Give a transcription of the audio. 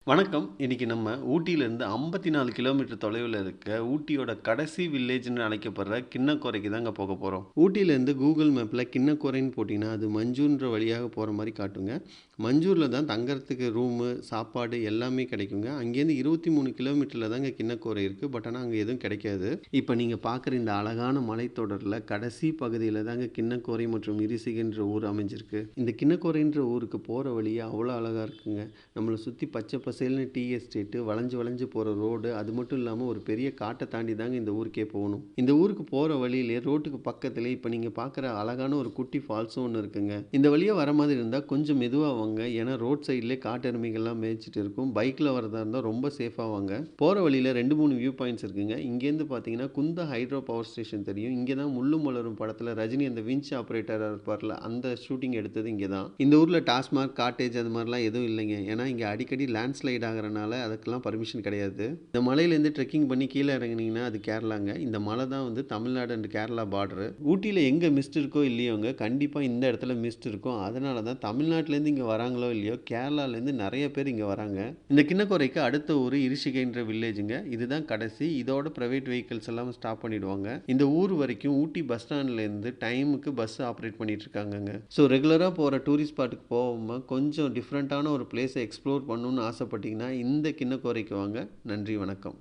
வணக்கம். இன்னைக்கு நம்ம ஊட்டியிலேருந்து 54 கிலோமீட்டர் தொலைவில இருக்க ஊட்டியோட கடைசி வில்லேஜ்ன்னு அழைக்கப்படுற கிண்ணக்கோரைக்கு தாங்க போக போறோம். ஊட்டியிலேருந்து கூகுள் மேப்ல கிண்ணக்கோரைன்னு போட்டீங்கன்னா, அது மஞ்சூர்ன்ற வழியாக போற மாரி காட்டுங்க. மஞ்சூர்ல தான் தங்கறதுக்கு ரூமு, சாப்பாடு எல்லாமே கிடைக்குங்க. அங்கேருந்து 23 கிலோமீட்டர்ல தாங்க கிண்ணக்கோரை இருக்கு. பட் ஆனா அங்க எதுவும் கிடைக்காது. இப்ப நீங்க பார்க்குற இந்த அழகான மலைத்தொடர்ல கடைசி பகுதியில தாங்க கிண்ணக்கோரை மற்றும் இரிசிகன்ற ஊர் அமைஞ்சிருக்கு. இந்த கிண்ணக்கோரைன்ற ஊருக்கு போற வழியே அவ்வளோ அழகா இருக்குங்க. நம்மள சுத்தி பச்சை பசேல்னு டீ எஸ்டேட்டு, வளைஞ்சு வளைஞ்சு போற ரோடு, அது மட்டும் இல்லாம ஒரு பெரிய காட்ட தாண்டி தாங்க இந்த ஊருக்கே போகணும். இந்த ஊருக்கு போற வழியிலே ரோட்டுக்கு பக்கத்திலே இப்ப நீங்க பார்க்குற அழகான ஒரு குட்டி ஃபால்ஸும் ஒண்ணு இருக்குங்க. இந்த வழியா வர மாதிரி இருந்தா கொஞ்சம் மெதுவா வாங்க. ஏன்னா ரோட் சைட்லயே காட்டெருமைகள்லாம் மேய்ச்சிட்டு இருக்கும். பைக்ல வரதா இருந்தா ரொம்ப சேஃபா வாங்க. போற வழியில 2, 3 வியூ பாயிண்ட்ஸ் இருக்குங்க. இங்கேருந்து பார்த்தீங்கன்னா, குந்தா ஹைட்ரோ பவர் ஸ்டேஷன் தெரியும். இங்க தான் முள்ளும் மலரும் படத்துல ரஜினி அந்த விஞ்ச் ஆப்பரேட்டரா இருப்பார்ல, அந்த ஷூட்டிங் எடுத்தது இங்க தான். இந்த ஊர்ல டாஸ்மாக், காட்டேஜ் அது மாரிலாம் எதுவும் இல்லைங்க. ஏன்னா இங்க அடிக்கடி லேண்ட்ஸ்லைட் ஆகுறனால அதுக்கெல்லாம் பர்மிஷன் கிடையாது. இந்த மலையிலேருந்து ட்ரெக்கிங் பண்ணி கீழே இறங்குனீங்கன்னா அது கேரளாங்க. இந்த மலை தான் வந்து தமிழ்நாடு அண்ட் கேரளா பார்டரு. ஊட்டியில எங்க மிஸ்ட் இருக்கோ இல்லையோங்க, கண்டிப்பா இந்த இடத்துல மிஸ்ட் இருக்கும். அதனால தான் தமிழ்நாட்டிலேருந்து இங்க வராங்களோ இல்லையோ, கேரளாலேருந்து நெறைய பேர் இங்க வராங்க. இந்த கிண்ணக்கோரைக்கு அடுத்த ஊரு இரிஷிகைன்ற வில்லேஜுங்க. இதுதான் கடைசி. இதோட பிரைவேட் வெஹிக்கிள்ஸ் எல்லாம் ஸ்டாப் பண்ணிடுவாங்க. இந்த ஊர் வரைக்கும் ஊட்டி பஸ் ஸ்டாண்ட்லேருந்து டைமுக்கு பஸ் ஆப்ரேட் பண்ணிட்டு இருக்காங்கங்க. ஸோ ரெகுலரா போற டூரிஸ்ட் ஸ்பாட்டுக்கு போகாம கொஞ்சம் டிஃப்ரெண்ட்டான ஒரு பிளேஸை எக்ஸ்ப்ளோர் பண்ணணும்னு ஆசைப்பட்டீங்கன்னா, இந்த கிண்ணக்கோரைக்கு வாங்க. நன்றி, வணக்கம்.